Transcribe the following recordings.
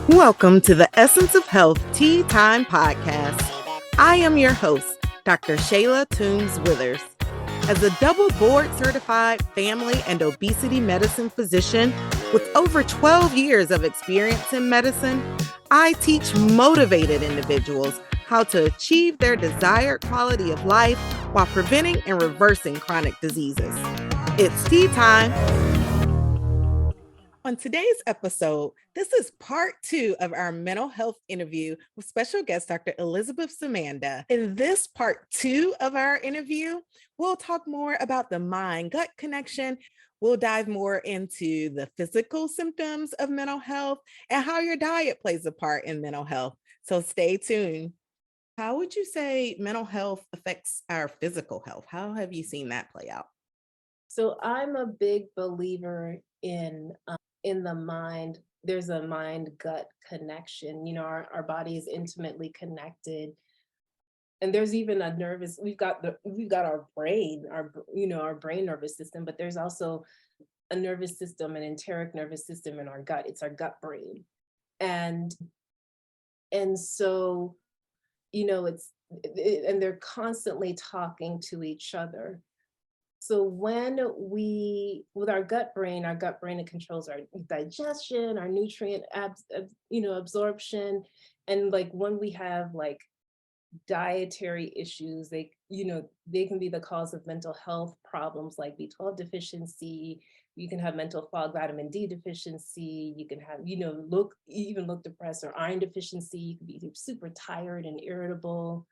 Welcome to the Essence of Health Tea Time Podcast. I am your host, Dr. Shayla Toombs-Withers. As a double board certified family and obesity medicine physician with over 12 years of experience in medicine, I teach motivated individuals how to achieve their desired quality of life while preventing and reversing chronic diseases. It's tea time. On today's episode, this is part 2 of our mental health interview with special guest Dr. Elizabeth Ssemanda. In this part 2 of our interview, we'll talk more about the mind-gut connection. We'll dive more into the physical symptoms of mental health and how your diet plays a part in mental health. So stay tuned. How would you say mental health affects our physical health? How have you seen that play out? So I'm a big believer in the mind. There's a mind-gut connection. You know, our body is intimately connected, and there's even a nervous. We've got our brain, our brain nervous system, but there's also a nervous system, an enteric nervous system in our gut. It's our gut brain, and so and they're constantly talking to each other. So when with our gut brain, it controls our digestion, our nutrient absorption. And like when we have like dietary issues, they can be the cause of mental health problems like B12 deficiency. You can have mental fog, vitamin D deficiency. You can have, look depressed, or iron deficiency. You can be super tired and irritable.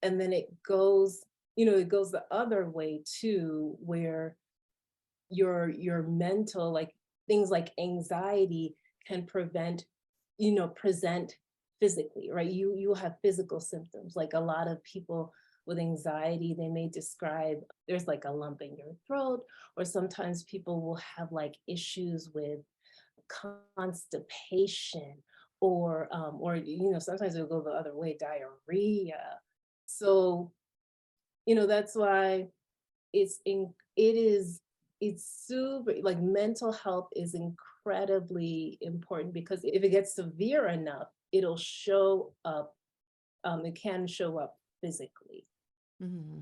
And then it goes the other way too, where your mental, like things like anxiety can present physically, right? You'll have physical symptoms. Like a lot of people with anxiety, they may describe there's like a lump in your throat, or sometimes people will have like issues with constipation, or sometimes it'll go the other way, diarrhea. So that's why it's super, like, mental health is incredibly important, because if it gets severe enough, it'll show up. It can show up physically. Mm-hmm.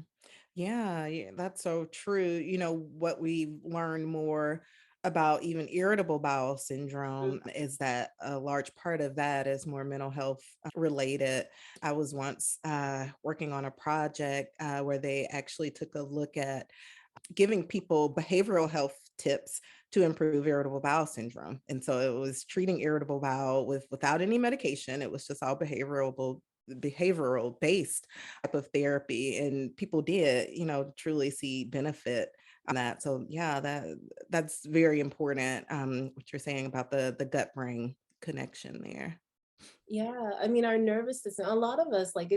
Yeah, that's so true. You know, what we've learned more about even irritable bowel syndrome is that a large part of that is more mental health related. I was once working on a project where they actually took a look at giving people behavioral health tips to improve irritable bowel syndrome. And so it was treating irritable bowel without any medication. It was just all behavioral based type of therapy, and people did truly see benefit on that. So yeah, that's very important, what you're saying about the gut brain connection there. Yeah, I mean, our nervous system, a lot of us, like,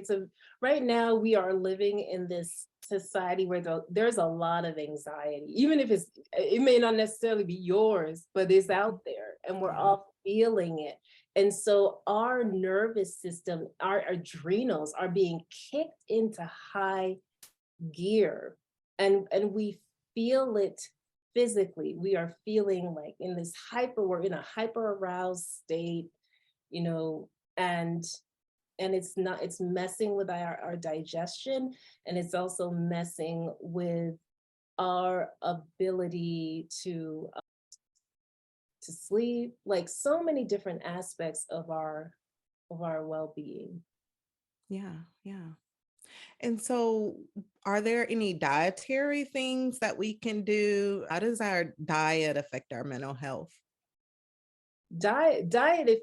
right now we are living in this society where there's a lot of anxiety, even if it may not necessarily be yours, but it's out there and we're Yeah. all feeling it. And so our nervous system, our adrenals are being kicked into high gear, and we feel it physically. We are feeling like we're in a hyper aroused state, you know, and it's messing with our digestion, and it's also messing with our ability to sleep, like so many different aspects of our well-being. Yeah. And so, are there any dietary things that we can do? How does our diet affect our mental health? Diet,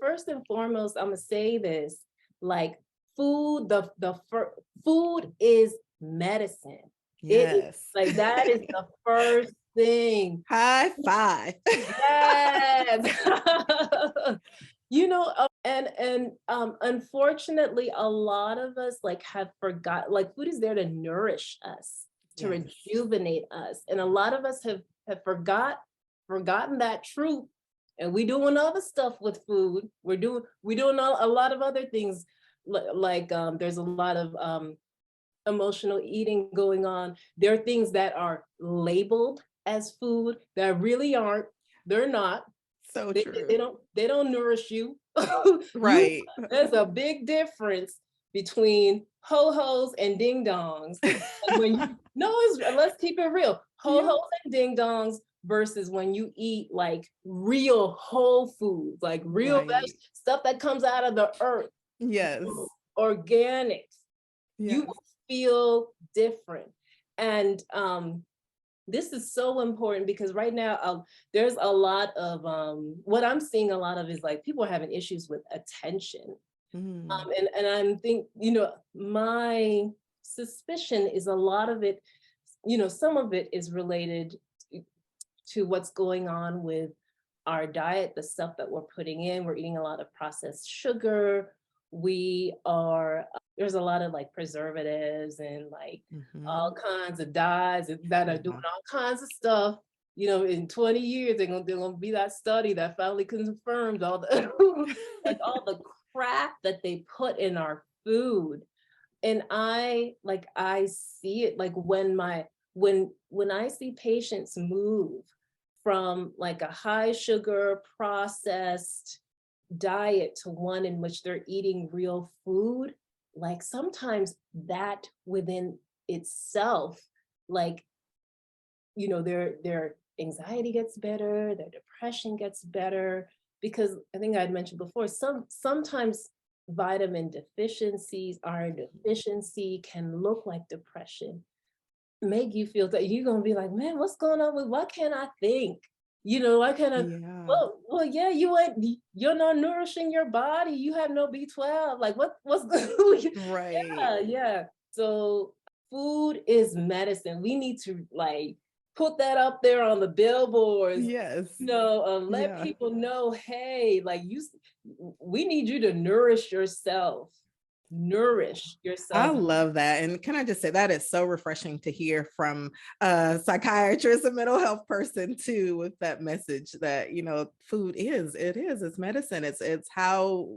first and foremost, I'm gonna say this, like, food, food is medicine. It is, Yes. like, that is the first thing. High five. Yes. Unfortunately, a lot of us, like, have forgot, like, food is there to nourish us, to Yes. rejuvenate us, and a lot of us have forgotten that truth, and we doing other stuff with food. We doing a lot of other things, like, there's a lot of emotional eating going on. There are things that are labeled as food that really aren't. They're not. So They, true. they don't nourish you. You Right. there's a big difference between ho-hos and ding-dongs. And when you no, let's keep it real. Yeah. Ho-hos and ding-dongs versus when you eat like real whole foods, like real Right. stuff that comes out of the earth, Yes. organics. You Yes. will feel different. And this is so important because right now there's a lot of what I'm seeing a lot of is like people are having issues with attention. Mm. And I'm my suspicion is a lot of it, some of it is related to what's going on with our diet, the stuff that we're putting in. We're eating a lot of processed sugar. There's a lot of like preservatives and like all Mhm. kinds of dyes that are doing Yeah. all kinds of stuff. In 20 years, they're gonna be that study that finally confirms all the like all the crap that they put in our food. And I see it like when I see patients move from like a high sugar processed diet to one in which they're eating real food, like sometimes that within itself, like, their anxiety gets better, their depression gets better, because I think I'd mentioned before, sometimes vitamin deficiencies, iron deficiency can look like depression, make you feel that you're gonna be like, man, what's going on with why can't I think? Why can't I Yeah. well, yeah, you're not nourishing your body. You have no B12. Like what's Right. yeah, yeah. So food is medicine. We need to like put that up there on the billboards, Yes. let Yeah. people know, hey, like we need you to nourish yourself. Nourish I yourself. love that. And can I just say that is so refreshing to hear from a psychiatrist, a mental health person too, with that message that, it's medicine. It's how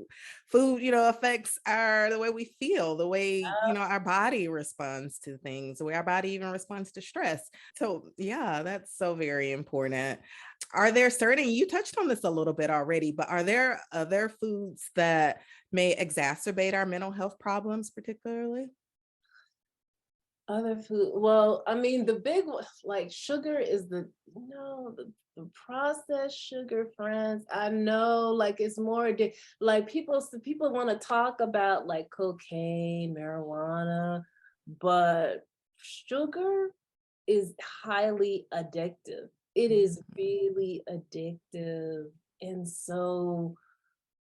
food, affects the way we feel, the way, our body responds to things, the way our body even responds to stress. So yeah, that's so very important. Are there certain, you touched on this a little bit already, but are there other foods that may exacerbate our mental health problems particularly? Other food, well, I mean, the big one, like sugar is the processed sugar, friends. I know, like it's more like people want to talk about like cocaine, marijuana, but sugar is highly addictive. It is Mhm. really addictive. And so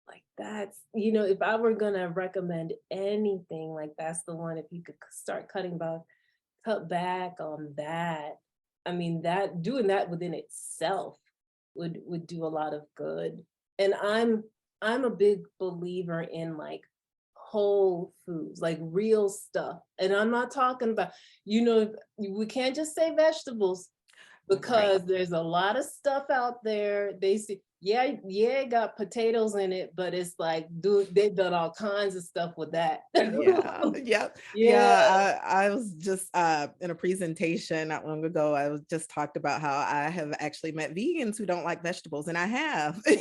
like if I were gonna recommend anything, like that's the one. If you could start cut back on that. I mean, that doing that within itself would do a lot of good. And I'm a big believer in like whole foods, like real stuff. And I'm not talking about, we can't just say vegetables Right. because there's a lot of stuff out there. They see, yeah, yeah, it got potatoes in it, but it's like, dude, they've done all kinds of stuff with that. Yeah. Yep. Yeah. Yeah. I was just in a presentation not long ago. I was just talked about how I have actually met vegans who don't like vegetables, and I have. They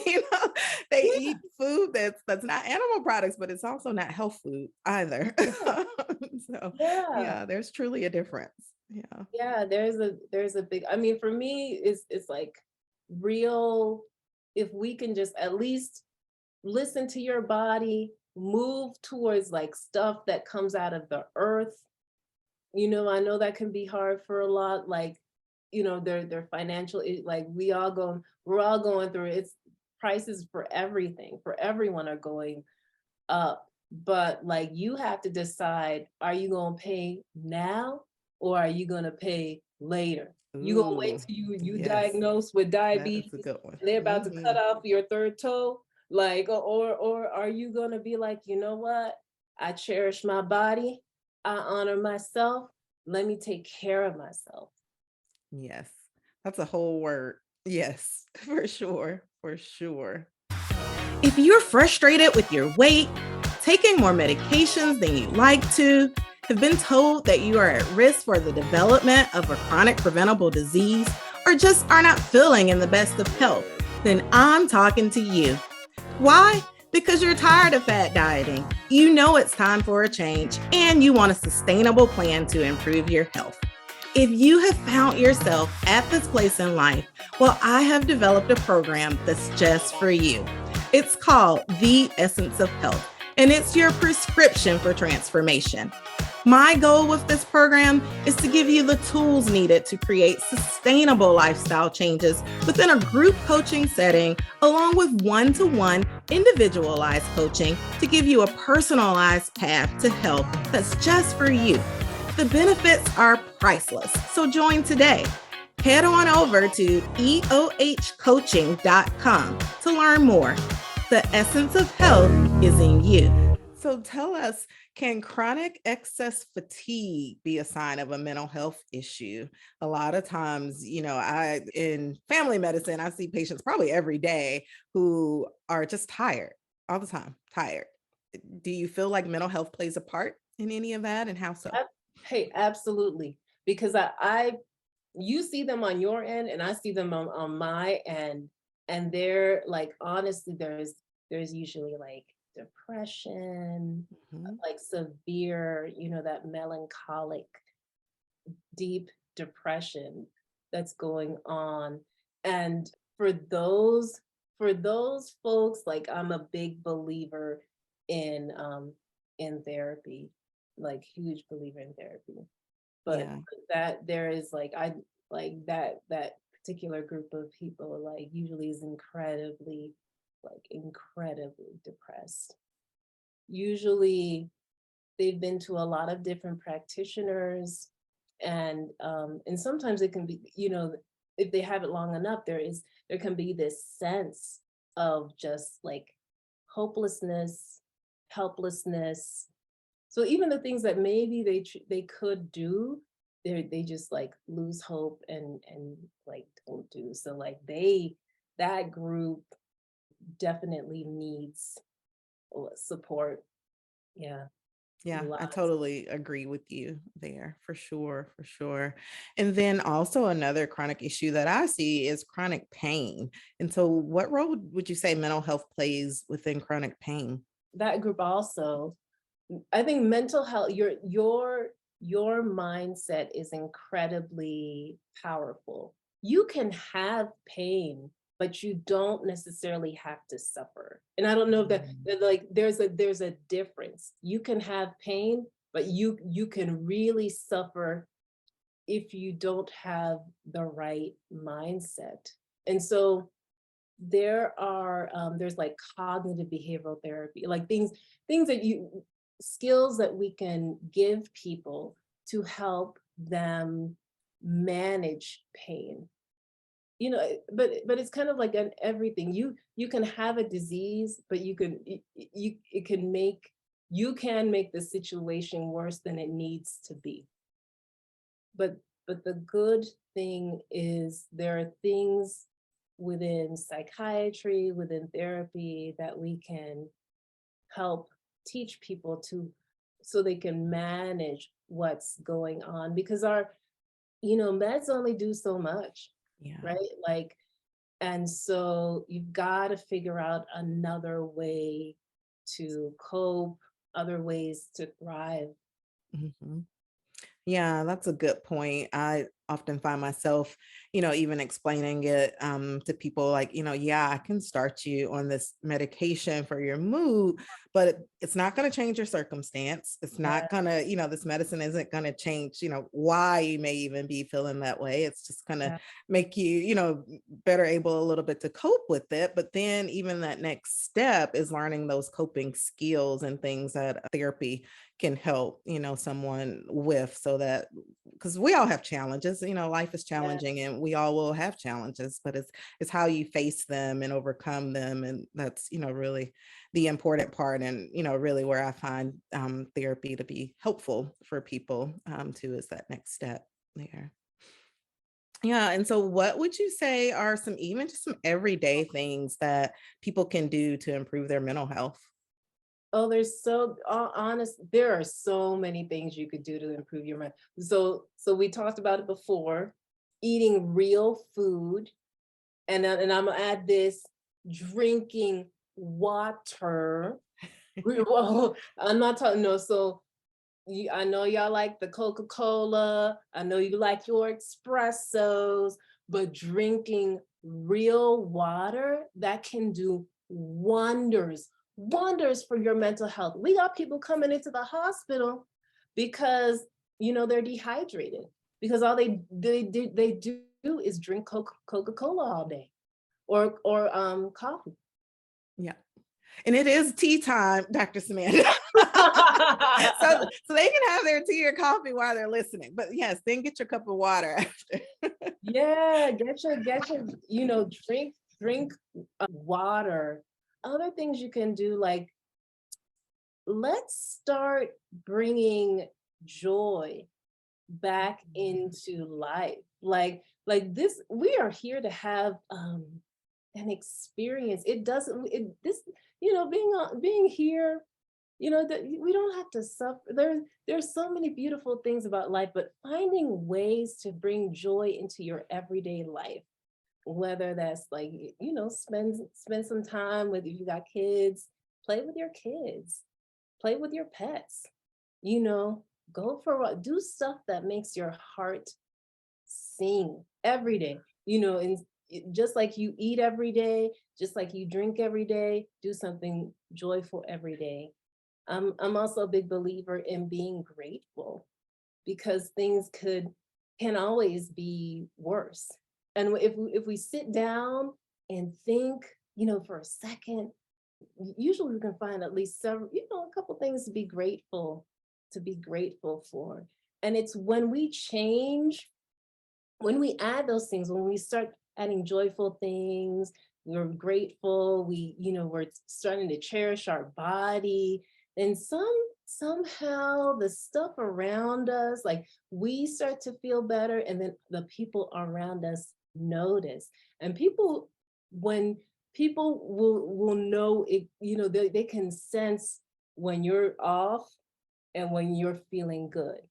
Yeah. eat food that's not animal products, but it's also not health food either. So Yeah. yeah, there's truly a difference. Yeah. Yeah, there's a big, I mean, for me, it's like real, if we can just at least listen to your body, move towards like stuff that comes out of the earth. I know that can be hard for a lot, like, their financial, like we're all going through it. It's prices for everything, for everyone are going up. But like you have to decide, are you gonna pay now or are you gonna pay later? You gonna wait Ooh, till you yes, diagnosed with that is a diabetes good one. and they're about to cut Mhm. off your third toe? Like, or are you gonna be like, you know what? I cherish my body, I honor myself. Let me take care of myself. Yes, that's a whole word. Yes, for sure, for sure. If you're frustrated with your weight, taking more medications than you'd like to, have been told that you are at risk for the development of a chronic preventable disease, or just are not feeling in the best of health, then I'm talking to you. Why? Because you're tired of fat dieting. You know it's time for a change and you want a sustainable plan to improve your health. If you have found yourself at this place in life, well, I have developed a program that's just for you. It's called The Essence of Health, and it's your prescription for transformation. My goal with this program is to give you the tools needed to create sustainable lifestyle changes within a group coaching setting, along with one-to-one individualized coaching to give you a personalized path to health that's just for you. The benefits are priceless, so join today. Head on over to eohcoaching.com to learn more. The essence of health is in you. So tell us, can chronic excess fatigue be a sign of a mental health issue? A lot of times, I in family medicine, I see patients probably every day who are just tired all the time, tired. Do you feel like mental health plays a part in any of that, and how so? Ab- Hey, absolutely. Because you see them on your end and I see them on my end. And they're like, honestly, there's usually like depression, Mhm. like severe, that melancholic, deep depression that's going on. And for those, for those folks, like I'm a big believer in therapy, like huge believer in therapy. But Yeah. that there is like I like that particular group of people like usually is incredibly depressed. Usually they've been to a lot of different practitioners, and sometimes it can be, if they have it long enough, there can be this sense of just like hopelessness, helplessness. So even the things that maybe they could do, they just like lose hope and like don't do. So like that group definitely needs support. Yeah, Yeah, I lots. totally agree with you there, for sure, for sure. And then also another chronic issue that I see is chronic pain. And so what role would you say mental health plays within chronic pain? That group also. I think mental health, your mindset is incredibly powerful. You can have pain, but you don't necessarily have to suffer. And I don't know if Mm. like there's a difference. You can have pain, but you can really suffer if you don't have the right mindset. And so there's like cognitive behavioral therapy, like things that you skills that we can give people to help them manage pain. But it's kind of like an everything. You can have a disease, but you it can make you can make the situation worse than it needs to be. But the good thing is there are things within psychiatry, within therapy that we can help teach people to so they can manage what's going on because our meds only do so much, Yeah. right? Like, and so you've got to figure out another way to cope, other ways to thrive. Mhm. Yeah, that's a good point. I often find myself, even explaining it to people like, yeah, I can start you on this medication for your mood, but it's not going to change your circumstance. It's Yeah, not going to, this medicine isn't going to change, why you may even be feeling that way. It's just going to yeah, make you, better able a little bit to cope with it. But then even that next step is learning those coping skills and things that therapy can help, someone with, so that because we all have challenges, life is yeah, challenging and we all will have challenges, but it's how you face them and overcome them. And that's, really the important part. And, really where I find therapy to be helpful for people too, is that next step there. Yeah. And so what would you say are some, even just some everyday things that people can do to improve their mental health? oh, honest, there are so many things you could do to improve your mind. So we talked about it before, eating real food, And I'm gonna add this: drinking water. Well, I'm not talking, no, so I know y'all like the Coca-Cola. I know you like your espressos, but drinking real water, that can do wonders, wonders for your mental health. We got people coming into the hospital because, they're dehydrated, because all they do is drink Coca-Cola all day, or coffee. Yeah. And it is tea time, Dr. Ssemanda. So they can have their tea or coffee while they're listening. But yes, then get your cup of water after. Yeah, get your, drink water. Other things you can do, like, let's start bringing joy back into life. Like this, we are here to have an experience. It doesn't it this, being here, that we don't have to suffer. There's so many beautiful things about life, but finding ways to bring joy into your everyday life, whether that's like, spend some time with, if you got kids, play with your kids, play with your pets, you know, go for do stuff that makes your heart sing every day, and just like you eat every day, just like you drink every day, do something joyful every day. I'm also a big believer in being grateful, because things can always be worse. And if we sit down and think, for a second, usually we can find at least several, a couple things to be grateful for. And it's when we change, when we add those things, when we start adding joyful things, we're grateful, we're starting to cherish our body, and somehow the stuff around us, like, we start to feel better, and then the people around us notice. And when people will know it, they can sense when you're off and when you're feeling good.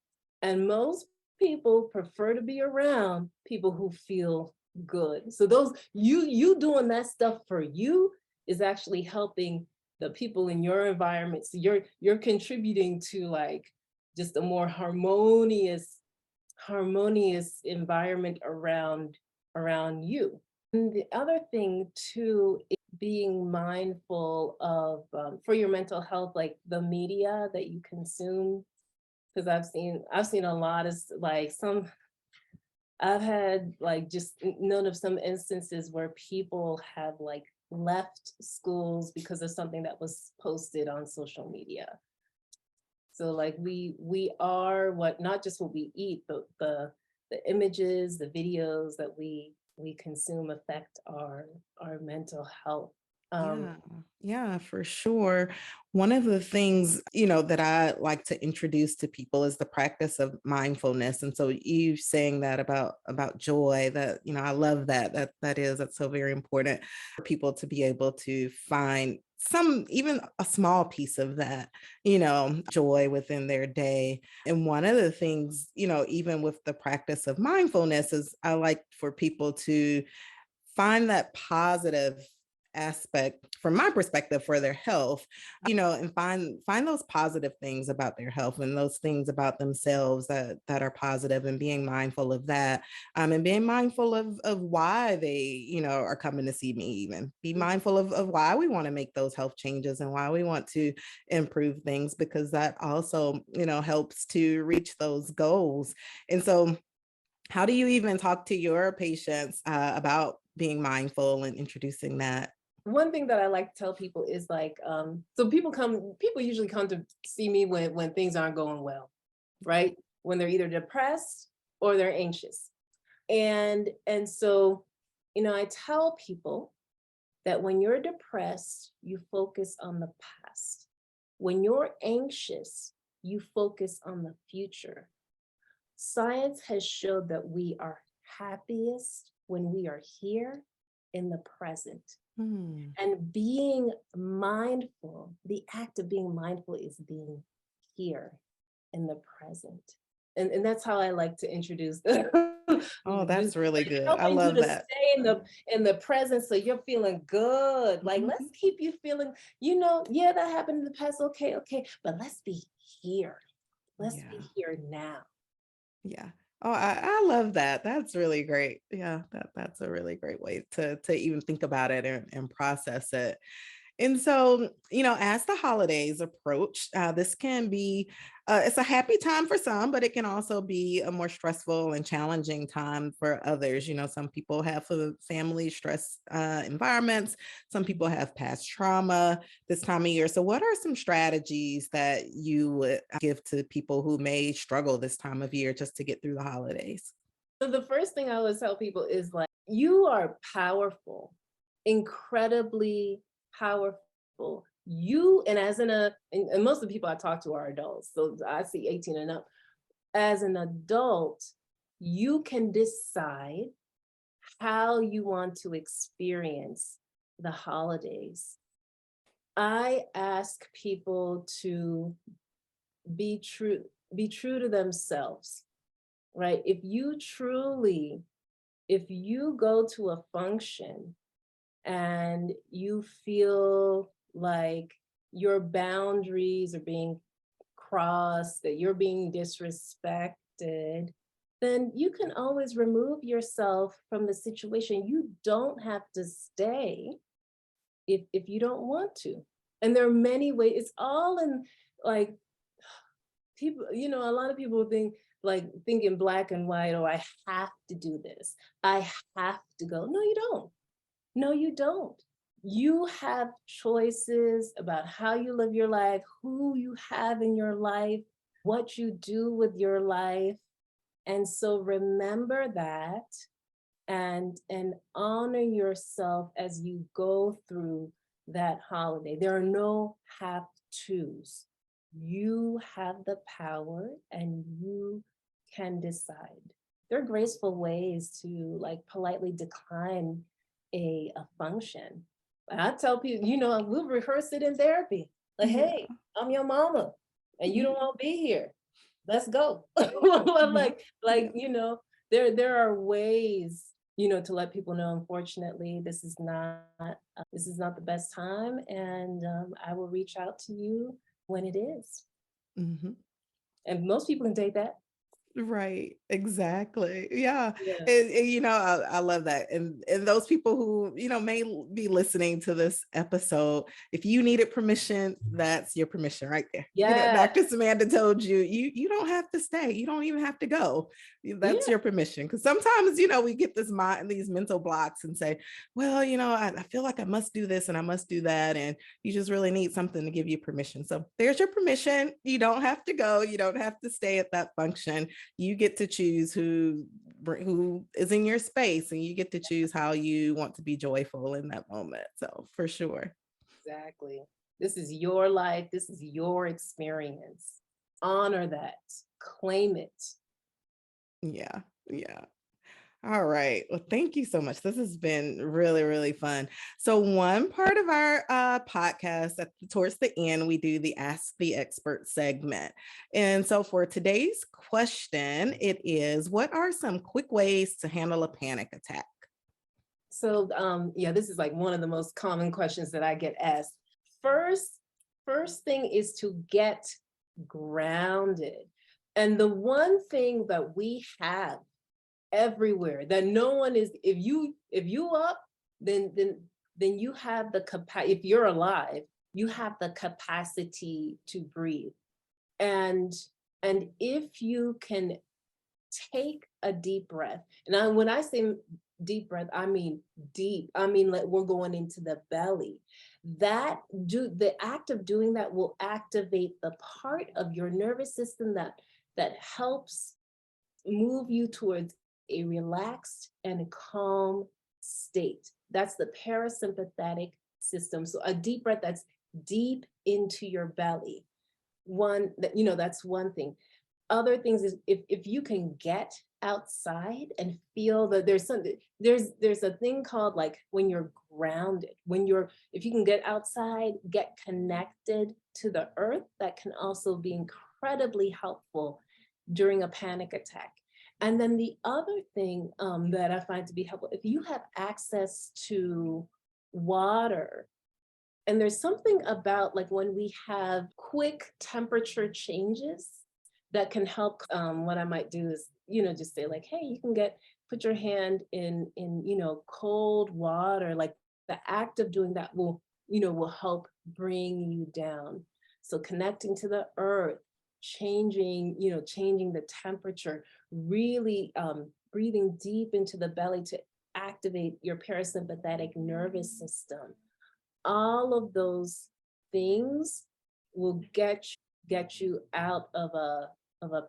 And most people prefer to be around people who feel good. So those, you doing that stuff for you is actually helping the people in your environment. So you're contributing to, like, just a more harmonious environment around you. And the other thing too is being mindful of, for your mental health, like the media that you consume, because I've seen a lot of, like, I've had, like, just known of some instances where people have, like, left schools because of something that was posted on social media. So, like, we are what, not just what we eat, but the images, the videos that we consume affect our mental health. Um, Yeah, yeah, for sure. One of the things, that I like to introduce to people is the practice of mindfulness. And so you saying that about joy, that, I love that's so very important for people to be able to find some, even a small piece of that, joy within their day. And one of the things, even with the practice of mindfulness, is I like for people to find that positive aspect from my perspective for their health, and find those positive things about their health and those things about themselves that are positive, and being mindful of that, and being mindful of why they, are coming to see me, even be mindful of why we want to make those health changes and why we want to improve things, because that also, helps to reach those goals. And so how do you even talk to your patients about being mindful and introducing that? One thing that I like to tell people is, like, so people usually come to see me when things aren't going well, right? When they're either depressed or they're anxious. And so, I tell people that when you're depressed, you focus on the past. When you're anxious, you focus on the future. Science has showed that we are happiest when we are here in the present. Hmm. And being mindful, the act of being mindful is being here in the present. And that's how I like to introduce Oh, that's really good. I Helping you love to that. stay in the present so you're feeling good. Like, let's Mhm. keep you feeling, yeah, that happened in the past. Okay, okay. But let's be here. Let's be Yeah. here now. Yeah. Oh, I love that. That's really great. Yeah, that's a really great way to even think about it and process it. And so, as the holidays approach, this can be it's a happy time for some, but it can also be a more stressful and challenging time for others. Some people have family stress environments, some people have past trauma this time of year. So, what are some strategies that you would give to people who may struggle this time of year just to get through the holidays? So the first thing I always tell people is like, you are powerful, incredibly powerful. You, and and most of the people I talk to are adults. So I see 18 and up. As an adult, you can decide how you want to experience the holidays. I ask people to be true, be true to themselves, right? If you go to a function and you feel like your boundaries are being crossed, that you're being disrespected, then you can always remove yourself from the situation. You don't have to stay if you don't want to. And there are many ways, it's all in like people, a lot of people think in black and white, oh, I have to do this. I have to go. No, you don't. No, you don't. You have choices about how you live your life, who you have in your life, what you do with your life. And so remember that and honor yourself as you go through that holiday. There are no have tos. You have the power and you can decide. There are graceful ways to like politely decline a function. I tell people, we'll rehearse it in therapy. Like, hey, Yeah. I'm your mama and you don't Mhm. want to be here. Let's go. Yeah. like, Yeah. there are ways, to let people know, unfortunately, this is not the best time. And I will reach out to you when it is. Mhm. And most people can take that. Right, exactly. Yeah. Yeah. And, I love that. And those people who, may be listening to this episode, if you needed permission, that's your permission right there. Yeah. Dr. Ssemanda told you, you don't have to stay. You don't even have to go. That's Yeah. your permission. Because sometimes, we get these mental blocks and say, well, I feel like I must do this and I must do that. And you just really need something to give you permission. So there's your permission. You don't have to go. You don't have to stay at that function. You get to choose who is in your space, and you get to choose how you want to be joyful in that moment. So for sure. Exactly. This is your life. This is your experience. Honor that. Claim it. Yeah. Yeah. All right. Well, thank you so much. This has been really, really fun. So, one part of our podcast, towards the end, we do the Ask the Expert segment. And so, for today's question, it is, what are some quick ways to handle a panic attack? So yeah, this is like one of the most common questions that I get asked. First, first thing is to get grounded. And the one thing that we have everywhere that no one is, if you up, then you have the capacity, if you're alive, you have the capacity to breathe. And and if you can take a deep breath. And when I say deep breath, I mean deep. I mean, like we're going into the belly. The act of doing that will activate the part of your nervous system that helps move you towards a relaxed and calm state. That's the parasympathetic system. So a deep breath that's deep into your belly. That's one thing. Other things is if you can get outside and feel that there's a thing called like when you're grounded, if you can get outside, get connected to the earth, that can also be incredibly helpful during a panic attack. And then the other thing that I find to be helpful, if you have access to water, and there's something about like when we have quick temperature changes that can help. What I might do is, just say like, hey, you can put your hand in cold water. Like the act of doing that will help bring you down. So connecting to the earth, changing the temperature, really breathing deep into the belly to activate your parasympathetic nervous system. All of those things will get you out of a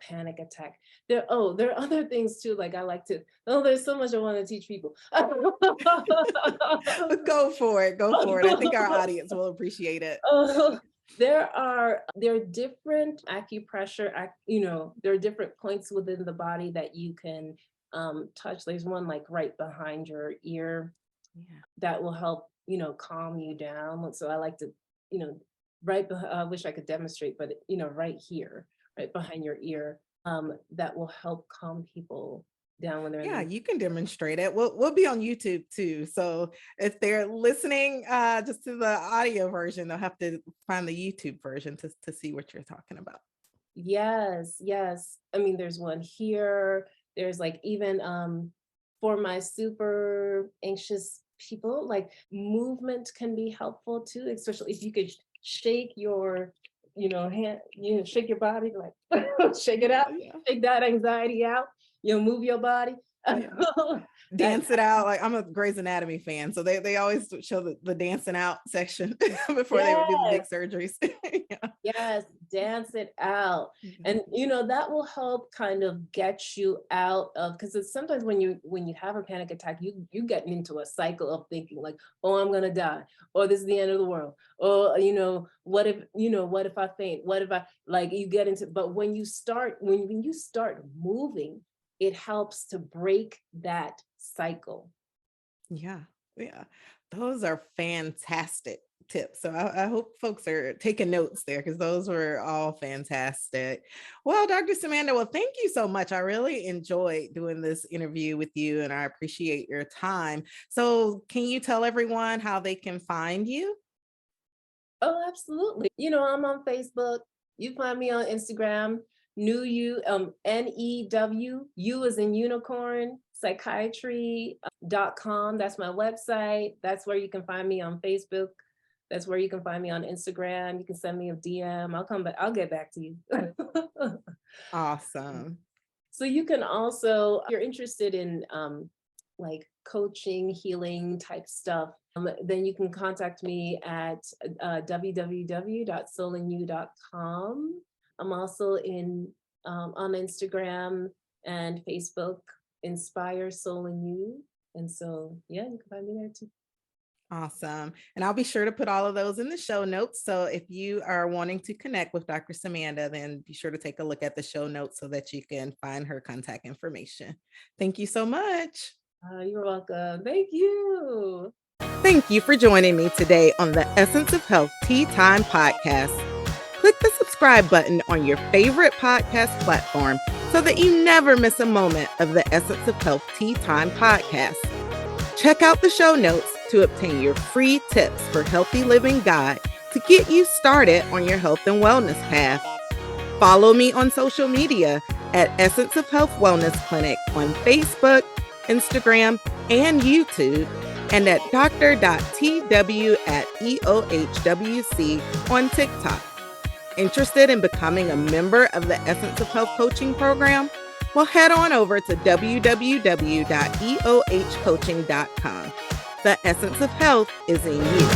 panic attack. There are other things too. Like I like to, there's so much I want to teach people. Go for it. Go for it. I think our audience will appreciate it. There are different acupressure, there are different points within the body that you can touch. There's one like right behind your ear. Yeah. That will help, calm you down. So I like to, I wish I could demonstrate, but right here, right behind your ear, that will help calm people down when they're Yeah, in you can demonstrate it. We'll be on YouTube too. So if they're listening just to the audio version, they'll have to find the YouTube version to see what you're talking about. Yes, yes. I mean, there's one here. There's like even for my super anxious people, like movement can be helpful too, especially if you could shake your, hand, shake your body, like shake it out, Yeah. shake that anxiety out, move your body. Yeah. That, Dance it out. Like I'm a Grey's Anatomy fan. So they always show the dancing out section before they would do the big yes, surgeries. Yeah. yes, dance it out. Yeah. And that will help kind of get you out of, because it's sometimes when you have a panic attack, you get into a cycle of thinking like, oh, I'm gonna die, or this is the end of the world, or what if I faint? What if I, like, you get into, but when you start moving, it helps to break that cycle. Yeah. Yeah. Those are fantastic tips. So I hope folks are taking notes there because those were all fantastic. Well, Dr. Ssemanda, well, thank you so much. I really enjoyed doing this interview with you and I appreciate your time. So can you tell everyone how they can find you? Oh, absolutely. I'm on Facebook. You find me on Instagram, New, U as in unicorn, psychiatry.com. That's my website. That's where you can find me on Facebook. That's where you can find me on Instagram. You can send me a DM. I'll come back. I'll get back to you. Awesome. So you can also, if you're interested in like coaching, healing type stuff, then you can contact me at www.soulandyou.com. I'm also on Instagram and Facebook, Inspire Soul and You. And so, yeah, you can find me there too. Awesome. And I'll be sure to put all of those in the show notes. So if you are wanting to connect with Dr. Ssemanda, then be sure to take a look at the show notes so that you can find her contact information. Thank you so much. You're welcome. Thank you. Thank you for joining me today on the Essence of Health Tea Time podcast. Click the subscribe button on your favorite podcast platform so that you never miss a moment of the Essence of Health Tea Time podcast. Check out the show notes to obtain your free tips for healthy living guide to get you started on your health and wellness path. Follow me on social media at Essence of Health Wellness Clinic on Facebook, Instagram, and YouTube, and at dr.tw@EOHWC on TikTok. Interested in becoming a member of the Essence of Health coaching program? Well, head on over to www.eohcoaching.com. The essence of health is in you.